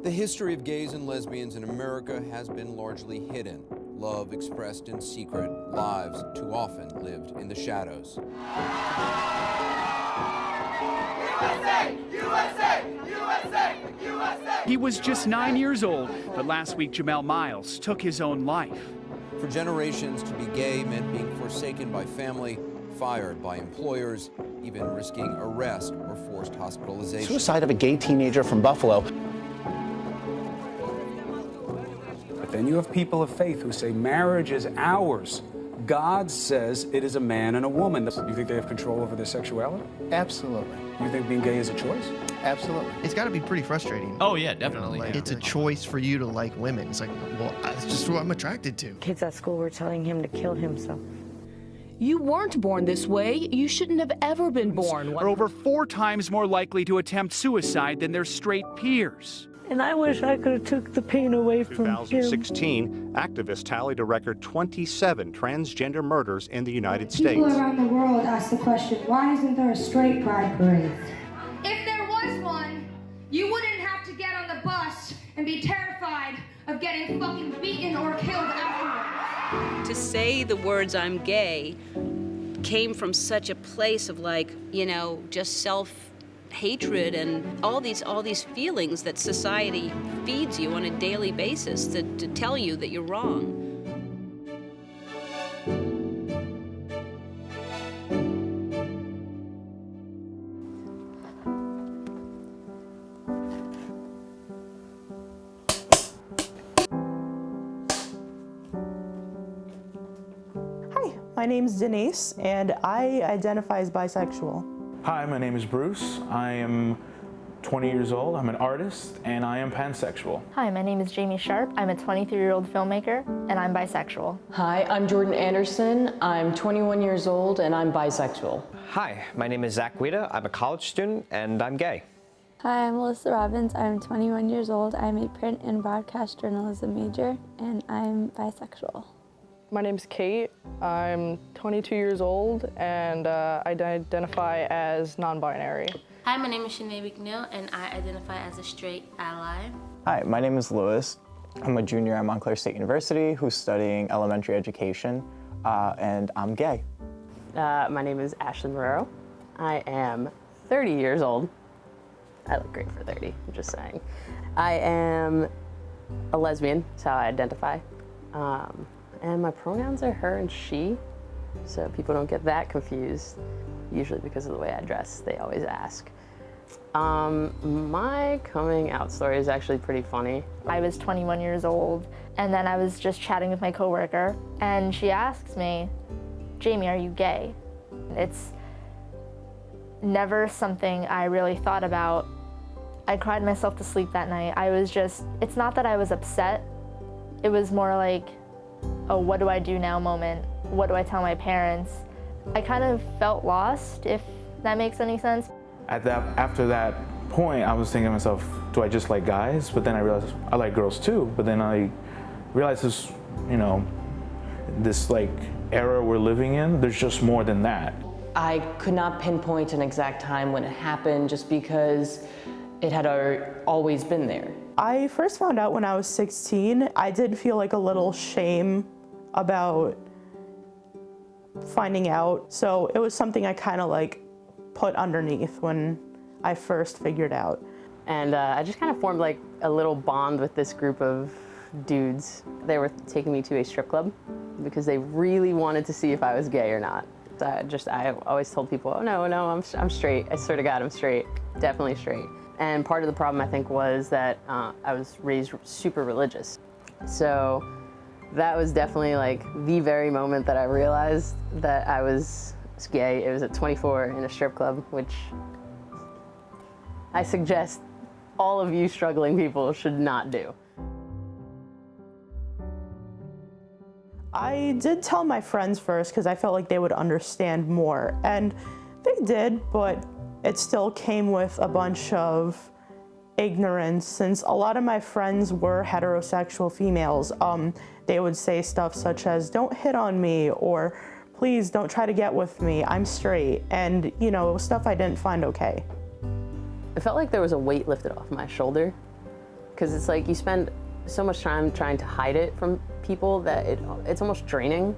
The history of gays and lesbians in America has been largely hidden. Love expressed in secret, lives too often lived in the shadows. USA! USA! USA! USA! He was just 9 years old, but last week Jamel Miles took his own life. For generations, to be gay meant being forsaken by family, fired by employers, even risking arrest or forced hospitalization. Suicide of a gay teenager from Buffalo. But then you have people of faith who say marriage is ours. God says it is a man and a woman. You think they have control over their sexuality? Absolutely. You think being gay is a choice? Absolutely. It's got to be pretty frustrating. Oh, yeah, definitely. Like, it's a choice for you to like women. It's like, well, it's just who I'm attracted to. Kids at school were telling him to kill himself. You weren't born this way. You shouldn't have ever been born. Are over 4 times more likely to attempt suicide than their straight peers. And I wish I could have took the pain away from him. 2016, activists tallied a record 27 transgender murders in the United States. People around the world ask the question, why isn't there a straight pride parade? If there was one, you wouldn't have to get on the bus and be terrified of getting fucking beaten or killed afterwards. To say the words "I'm gay" came from such a place of like, you know, just self-hatred and all these feelings that society feeds you on a daily basis to tell you that you're wrong. My name's Denise, and I identify as bisexual. Hi, my name is Bruce. I am 20 years old. I'm an artist, and I am pansexual. Hi, my name is Jamie Sharpe. I'm a 23-year-old filmmaker, and I'm bisexual. Hi, I'm Jordan Anderson. I'm 21 years old, and I'm bisexual. Hi, my name is Zach Guida. I'm a college student, and I'm gay. Hi, I'm Melissa Robbins. I'm 21 years old. I'm a print and broadcast journalism major, and I'm bisexual. My name's Kate. I'm 22 years old, and I identify as non-binary. Hi, my name is Shanae McNeil, and I identify as a straight ally. Hi, my name is Lewis. I'm a junior at Montclair State University who's studying elementary education, and I'm gay. My name is Ashley Marrero. I am 30 years old. I look great for 30, I'm just saying. I am a lesbian, that's how I identify. And my pronouns are her and she, so people don't get that confused. Usually because of the way I dress, they always ask. My coming out story is actually pretty funny. I was 21 years old, and then I was just chatting with my coworker, and she asks me, Jamie, are you gay? It's never something I really thought about. I cried myself to sleep that night. It's not that I was upset, it was more like, oh, what do I do now moment? What do I tell my parents? I kind of felt lost, if that makes any sense. After that point, I was thinking to myself, do I just like guys? But then I realized I like girls too. But then I realized this, this like era we're living in, there's just more than that. I could not pinpoint an exact time when it happened just because it had always been there. I first found out when I was 16. I did feel like a little shame about finding out. So it was something I kind of like put underneath when I first figured out. And I just kind of formed like a little bond with this group of dudes. They were taking me to a strip club because they really wanted to see if I was gay or not. I always told people, oh no, I'm straight. I swear to God, I'm straight, definitely straight. And part of the problem, I think, was that I was raised super religious. So that was definitely like the very moment that I realized that I was gay. It was at 24 in a strip club, which I suggest all of you struggling people should not do. I did tell my friends first because I felt like they would understand more, and they did, but it still came with a bunch of ignorance since a lot of my friends were heterosexual females. They would say stuff such as, don't hit on me, or please don't try to get with me, I'm straight, and stuff I didn't find okay. It felt like there was a weight lifted off my shoulder because it's like you spend so much time trying to hide it from people that it's almost draining.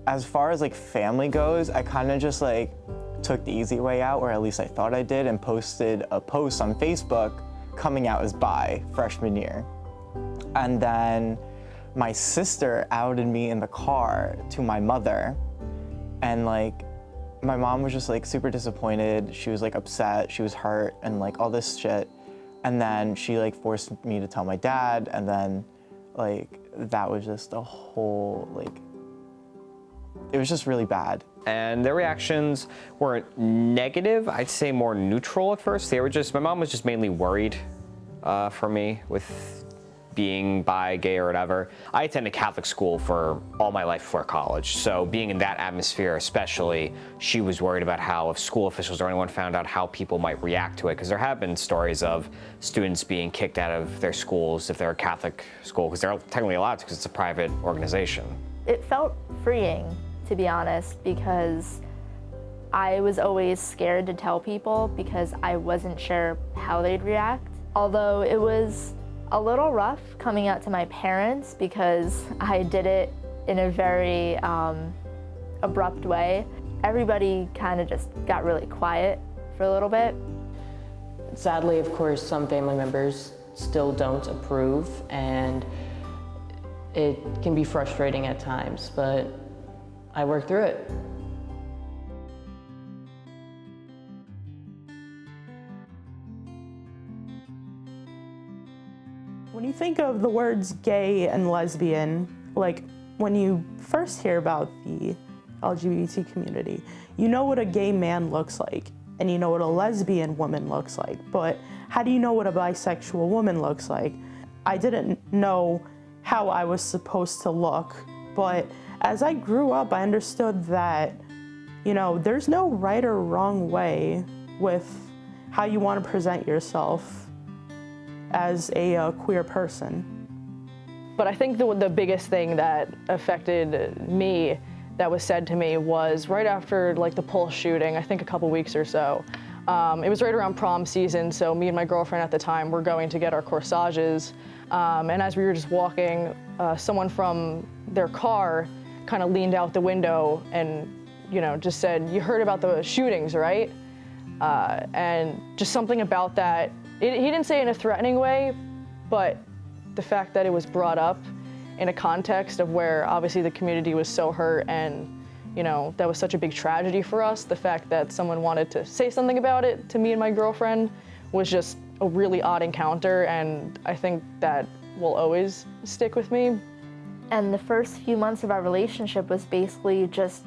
As far as like family goes, I kind of just like took the easy way out, or at least I thought I did, and posted a post on Facebook coming out as bi freshman year. And then my sister outed me in the car to my mother, and like my mom was just like super disappointed. She was like upset, she was hurt, and like all this shit. And then she like forced me to tell my dad, and then like that was just a whole like, it was just really bad. And their reactions weren't negative, I'd say more neutral at first. They were just, my mom was just mainly worried for me with being bi, gay, or whatever. I attended Catholic school for all my life before college, so being in that atmosphere especially, she was worried about how if school officials or anyone found out how people might react to it, because there have been stories of students being kicked out of their schools if they're a Catholic school, because they're technically allowed to because it's a private organization. It felt freeing, to be honest, because I was always scared to tell people because I wasn't sure how they'd react. Although it was a little rough coming out to my parents because I did it in a very abrupt way. Everybody kind of just got really quiet for a little bit. Sadly, of course, some family members still don't approve, and it can be frustrating at times, but I work through it. When you think of the words gay and lesbian, like when you first hear about the LGBT community, you know what a gay man looks like, and you know what a lesbian woman looks like, but how do you know what a bisexual woman looks like? I didn't know how I was supposed to look, but as I grew up, I understood that, you know, there's no right or wrong way with how you want to present yourself as a queer person. But I think the biggest thing that affected me that was said to me was right after like the Pulse shooting, I think a couple weeks or so. It was right around prom season, so me and my girlfriend at the time were going to get our corsages. And as we were just walking, someone from their car kind of leaned out the window and, you know, just said, "You heard about the shootings, right?" And just something about that. He didn't say it in a threatening way, but the fact that it was brought up in a context of where obviously the community was so hurt and, you know, that was such a big tragedy for us, the fact that someone wanted to say something about it to me and my girlfriend was just a really odd encounter, and I think that will always stick with me. And the first few months of our relationship was basically just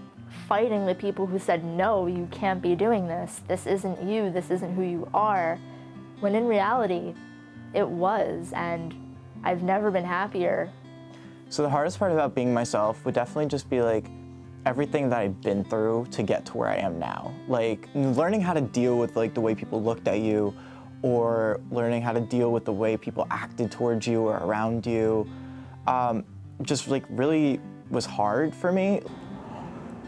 fighting the people who said, "No, you can't be doing this. This isn't you. This isn't who you are." When in reality, it was, and I've never been happier. So the hardest part about being myself would definitely just be like everything that I've been through to get to where I am now. Like learning how to deal with like the way people looked at you, or learning how to deal with the way people acted towards you or around you. Just like really was hard for me.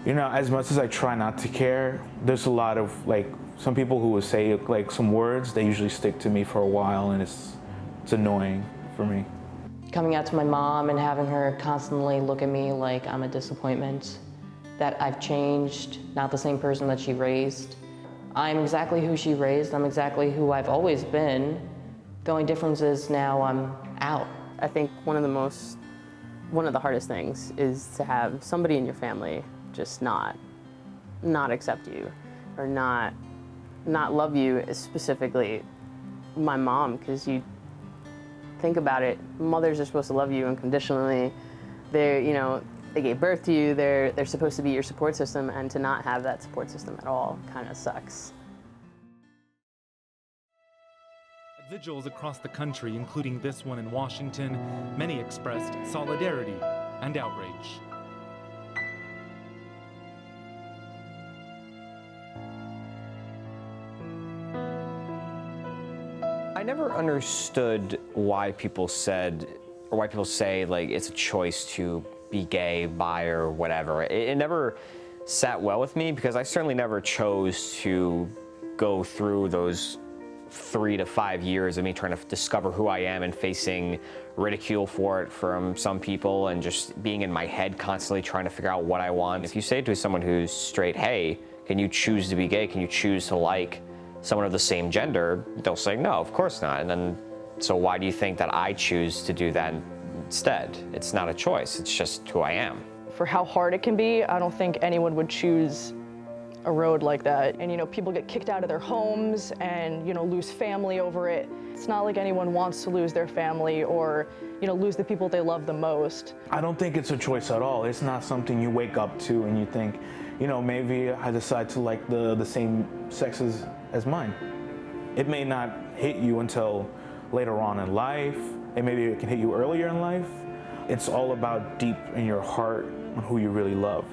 You know, as much as I try not to care, there's a lot of like some people who will say like some words that usually stick to me for a while, and it's annoying for me. Coming out to my mom and having her constantly look at me like I'm a disappointment, that I've changed, not the same person that she raised. I'm exactly who she raised, I'm exactly who I've always been. The only difference is now I'm out. I think one of the hardest things is to have somebody in your family just not accept you or not love you, specifically my mom, because you think about it, mothers are supposed to love you unconditionally. They gave birth to you, they're supposed to be your support system, and to not have that support system at all kind of sucks. At vigils across the country, including this one in Washington, many expressed solidarity and outrage. I never understood why people say like it's a choice to be gay, bi, or whatever. It never sat well with me because I certainly never chose to go through those 3 to 5 years of me trying to discover who I am and facing ridicule for it from some people and just being in my head constantly trying to figure out what I want. If you say to someone who's straight, hey, can you choose to be gay? Can you choose to like someone of the same gender? They'll say, no, of course not. And then, so why do you think that I choose to do that instead? It's not a choice, it's just who I am. For how hard it can be, I don't think anyone would choose a road like that. And people get kicked out of their homes and lose family over it. It's not like anyone wants to lose their family or lose the people they love the most. I don't think it's a choice at all. It's not something you wake up to and you think, maybe I decide to like the same sexes as mine. It may not hit you until later on in life, and maybe it can hit you earlier in life. It's all about deep in your heart on who you really love.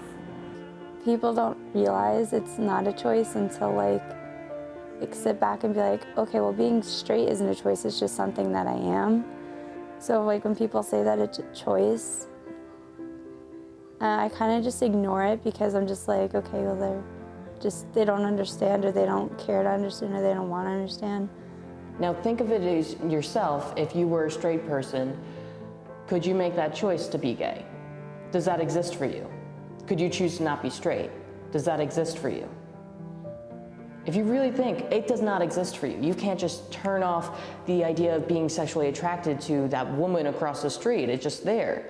People don't realize it's not a choice until like sit back and be like, okay, well, being straight isn't a choice, it's just something that I am. So like when people say that it's a choice, I kind of just ignore it because I'm just like, okay, well, they don't understand, or they don't care to understand, or they don't want to understand. Now think of it as yourself. If you were a straight person, could you make that choice to be gay? Does that exist for you? Could you choose to not be straight? Does that exist for you? If you really think, it does not exist for you. You can't just turn off the idea of being sexually attracted to that woman across the street. It's just there.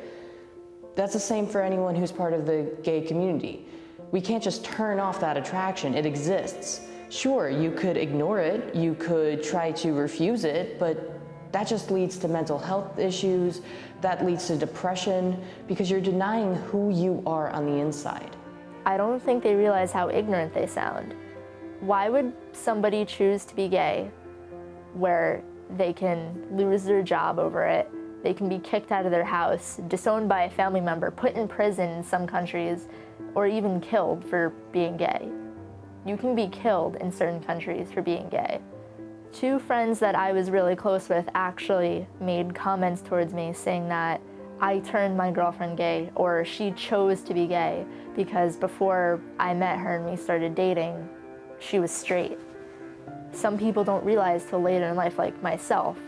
That's the same for anyone who's part of the gay community. We can't just turn off that attraction. It exists. Sure, you could ignore it, you could try to refuse it, but that just leads to mental health issues, that leads to depression, because you're denying who you are on the inside. I don't think they realize how ignorant they sound. Why would somebody choose to be gay where they can lose their job over it, they can be kicked out of their house, disowned by a family member, put in prison in some countries, or even killed for being gay? You can be killed in certain countries for being gay. 2 friends that I was really close with actually made comments towards me saying that I turned my girlfriend gay, or she chose to be gay, because before I met her and we started dating, she was straight. Some people don't realize till later in life, like myself.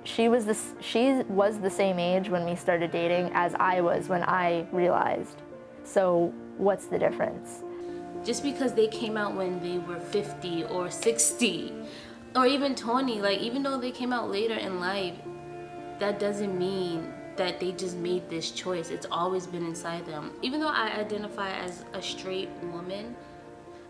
She was the same age when we started dating as I was when I realized. So what's the difference? Just because they came out when they were 50 or 60 or even 20, like even though they came out later in life, that doesn't mean that they just made this choice. It's always been inside them. Even though I identify as a straight woman,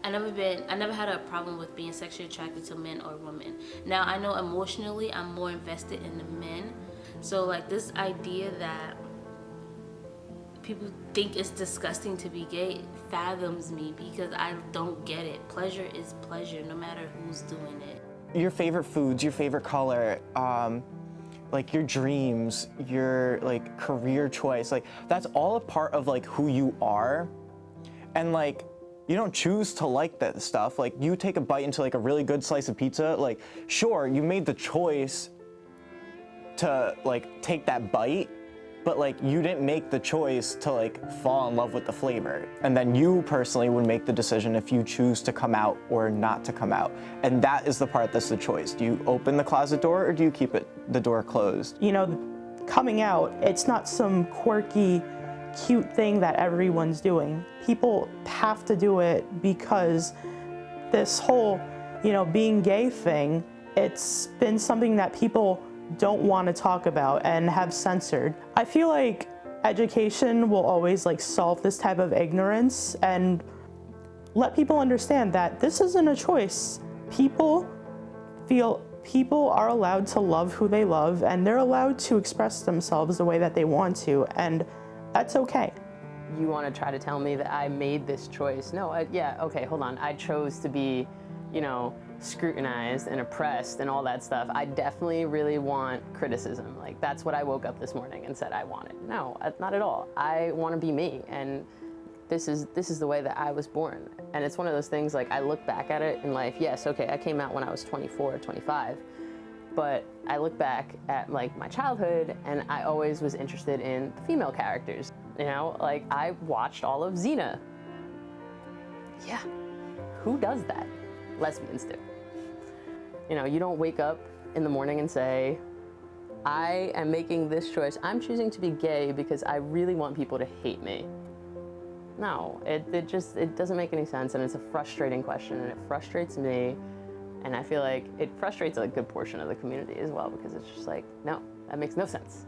I never had a problem with being sexually attracted to men or women. Now I know emotionally I'm more invested in the men. So like this idea that people think it's disgusting to be gay fathoms me, because I don't get it. Pleasure is pleasure no matter who's doing it. Your favorite foods, your favorite color, like your dreams, your like career choice, like that's all a part of like who you are. And like you don't choose to like that stuff. Like you take a bite into like a really good slice of pizza, like sure, you made the choice to like take that bite, but like you didn't make the choice to like fall in love with the flavor. And then you personally would make the decision if you choose to come out or not to come out. And that is the part that's the choice. Do you open the closet door or do you keep the door closed? Coming out, it's not some quirky, cute thing that everyone's doing. People have to do it because this whole, being gay thing, it's been something that people don't want to talk about and have censored. I feel like education will always solve this type of ignorance and let people understand that this isn't a choice. People are allowed to love who they love, and they're allowed to express themselves the way that they want to, and that's okay. You want to try to tell me that I made this choice? No, okay, hold on. I chose to be, scrutinized and oppressed and all that stuff. I definitely really want criticism. Like that's what I woke up this morning and said I wanted. No, not at all. I want to be me, and this is the way that I was born. And it's one of those things, like I look back at it in life, yes, okay, I came out when I was 24 or 25, but I look back at like my childhood and I always was interested in the female characters. Like I watched all of Xena. Yeah, who does that? Lesbians do. You know, you don't wake up in the morning and say, I am making this choice. I'm choosing to be gay because I really want people to hate me. No, it doesn't make any sense, and it's a frustrating question, and it frustrates me, and I feel like it frustrates a good portion of the community as well, because it's just like, no, that makes no sense.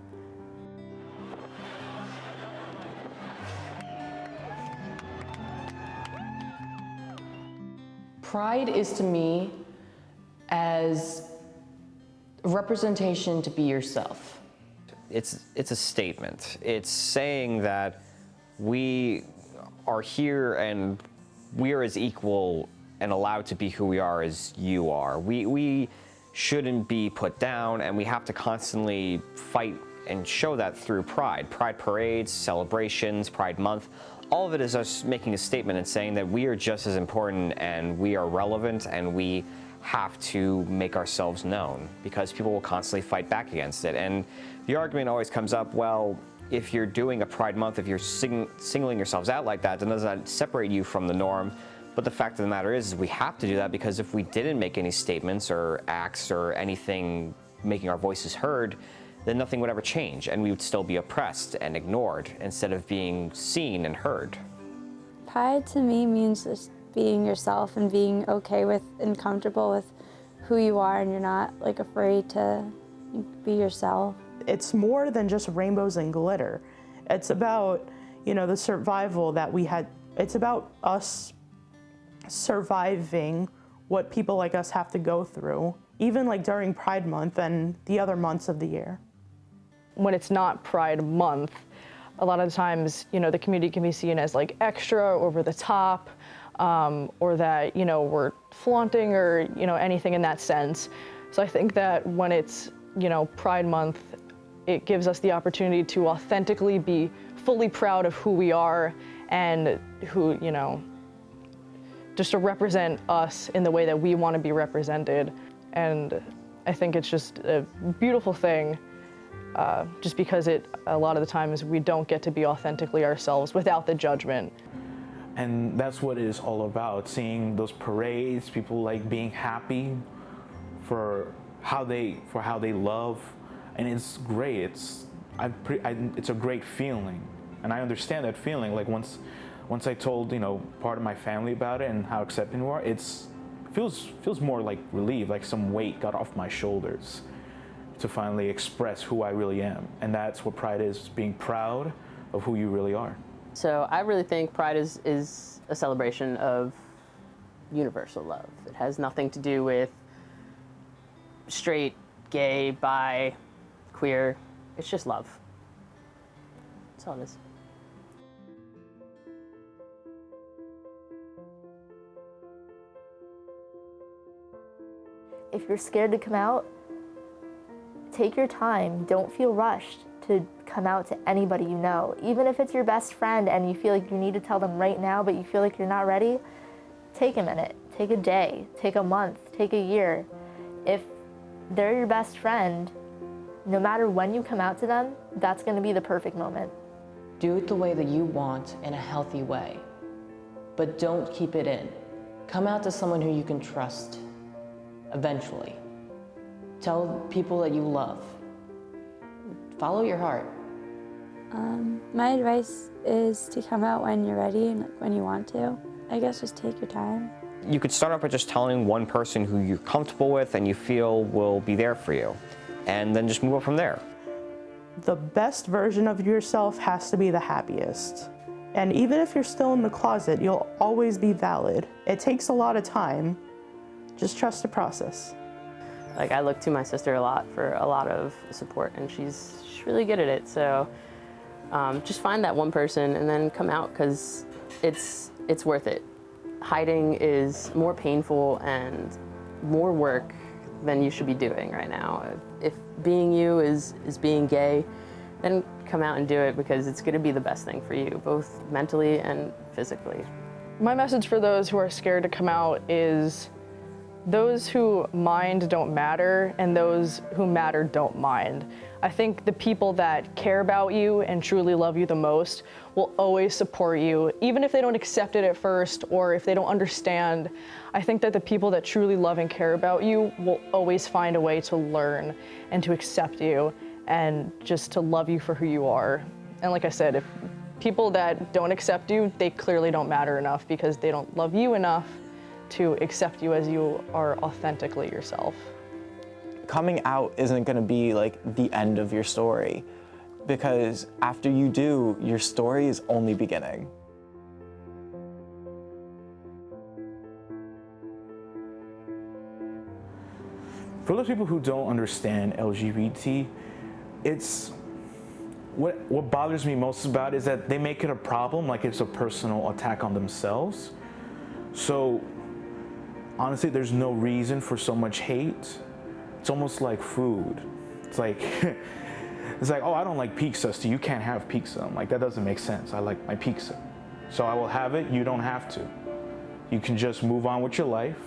Pride is to me as representation to be yourself. It's a statement. It's saying that we are here and we are as equal and allowed to be who we are as you are. We shouldn't be put down, and we have to constantly fight and show that through pride. Pride parades, celebrations, Pride Month, all of it is us making a statement and saying that we are just as important and we are relevant and we have to make ourselves known, because people will constantly fight back against it. And the argument always comes up, well, if you're doing a Pride Month, if you're singling yourselves out like that, then does that separate you from the norm? But the fact of the matter is we have to do that, because if we didn't make any statements or acts or anything making our voices heard, then nothing would ever change, and we would still be oppressed and ignored instead of being seen and heard. Pride to me means just being yourself and being okay with and comfortable with who you are, and you're not like afraid to be yourself. It's more than just rainbows and glitter. It's about, you know, the survival that we had. It's about us surviving what people like us have to go through, even like during Pride Month and the other months of the year. When it's not Pride Month, a lot of the times, you know, the community can be seen as like extra, over the top, or that, you know, we're flaunting or, you know, anything in that sense. So I think that when it's, you know, Pride Month, it gives us the opportunity to authentically be fully proud of who we are and who, you know, just to represent us in the way that we want to be represented. And I think it's just a beautiful thing, just because a lot of the times we don't get to be authentically ourselves without the judgment. And that's what it is all about, seeing those parades, people like being happy for how they love, and it's great. It's a great feeling, and I understand that feeling. Like once I told, you know, part of my family about it and how accepting we are, it feels more like relief, like some weight got off my shoulders to finally express who I really am. And that's what Pride is, being proud of who you really are. So I really think Pride is a celebration of universal love. It has nothing to do with straight, gay, bi, queer. It's just love. That's all it is. If you're scared to come out, take your time. Don't feel rushed to come out to anybody you know. Even if it's your best friend and you feel like you need to tell them right now, but you feel like you're not ready, take a minute, take a day, take a month, take a year. If they're your best friend, no matter when you come out to them, that's going to be the perfect moment. Do it the way that you want, in a healthy way, but don't keep it in. Come out to someone who you can trust eventually. Tell people that you love. Follow your heart. My advice is to come out when you're ready and when you want to. I guess just take your time. You could start off by just telling one person who you're comfortable with and you feel will be there for you, and then just move up from there. The best version of yourself has to be the happiest. And even if you're still in the closet, you'll always be valid. It takes a lot of time. Just trust the process. Like, I look to my sister a lot for a lot of support, and she's really good at it. So just find that one person and then come out, because it's worth it. Hiding is more painful and more work than you should be doing right now. If being you is being gay, then come out and do it, because it's going to be the best thing for you, both mentally and physically. My message for those who are scared to come out is Those who mind don't matter, and those who matter don't mind. I think the people that care about you and truly love you the most will always support you, even if they don't accept it at first or if they don't understand. I think that the people that truly love and care about you will always find a way to learn and to accept you and just to love you for who you are. And like I said, if people that don't accept you, they clearly don't matter enough because they don't love you enough to accept you as you are authentically yourself. Coming out isn't going to be like the end of your story, because after you do, your story is only beginning. For those people who don't understand LGBT, it's what bothers me most about it is that they make it a problem, like it's a personal attack on themselves. So honestly, there's no reason for so much hate. It's almost like food. It's like, oh, I don't like pizza, so you can't have pizza. I'm like, that doesn't make sense. I like my pizza. So I will have it, you don't have to. You can just move on with your life,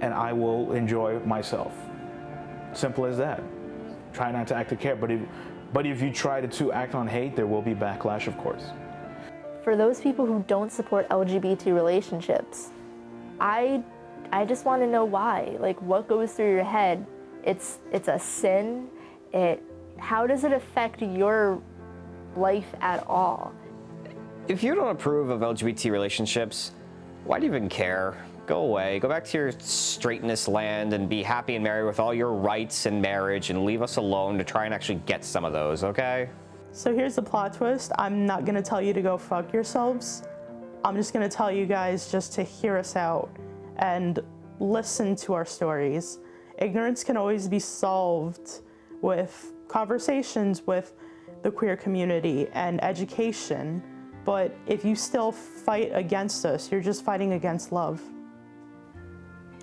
and I will enjoy myself. Simple as that. Try not to act to care, but if you try to act on hate, there will be backlash, of course. For those people who don't support LGBT relationships, I just want to know why. Like, what goes through your head? It's a sin. How does it affect your life at all? If you don't approve of LGBT relationships, why do you even care? Go away. Go back to your straightness land and be happy and married with all your rights in marriage, and leave us alone to try and actually get some of those, okay? So here's the plot twist. I'm not gonna tell you to go fuck yourselves. I'm just gonna tell you guys just to hear us out and listen to our stories. Ignorance can always be solved with conversations with the queer community and education, but if you still fight against us, you're just fighting against love.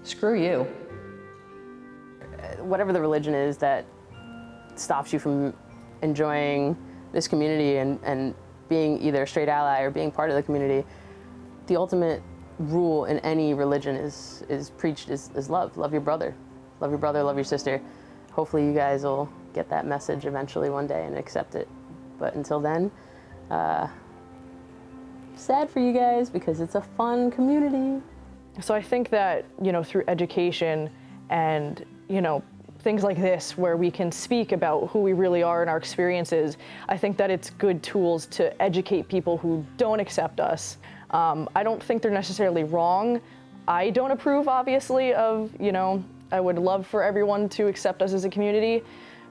Screw you. Whatever the religion is that stops you from enjoying this community and being either a straight ally or being part of the community, the ultimate rule in any religion is preached is love. Love your brother. Love your brother, love your sister. Hopefully you guys will get that message eventually one day and accept it. But until then, sad for you guys because it's a fun community. So I think that, through education and, things like this where we can speak about who we really are and our experiences, I think that it's good tools to educate people who don't accept us. I don't think they're necessarily wrong. I don't approve, obviously, of, I would love for everyone to accept us as a community,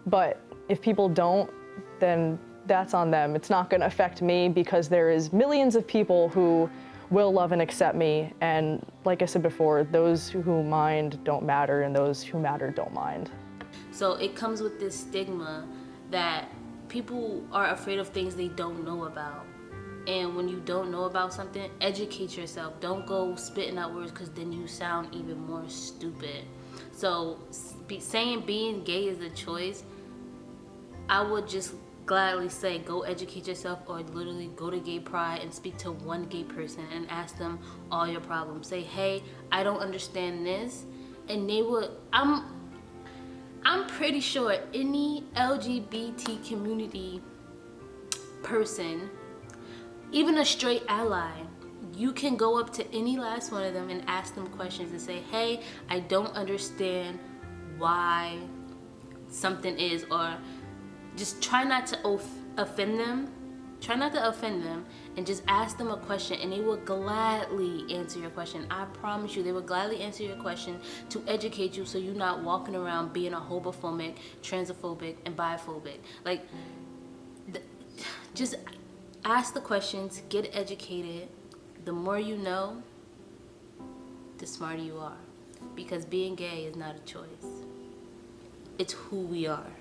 but if people don't, then that's on them. It's not going to affect me because there is millions of people who will love and accept me, and like I said before, those who mind don't matter, and those who matter don't mind. So it comes with this stigma that people are afraid of things they don't know about. And when you don't know about something, educate yourself. Don't go spitting out words because then you sound even more stupid. So saying being gay is a choice, I would just gladly say go educate yourself, or literally go to gay pride and speak to one gay person and ask them all your problems. Say, hey, I don't understand this, and they would. I'm pretty sure any LGBT community person, even a straight ally, you can go up to any last one of them and ask them questions and say, hey, I don't understand why something is, or just try not to offend them. Try not to offend them and just ask them a question, and they will gladly answer your question. I promise you, they will gladly answer your question to educate you so you're not walking around being a homophobic, transphobic, and biphobic. Like, just ask the questions, get educated. The more you know, the smarter you are. Because being gay is not a choice. It's who we are.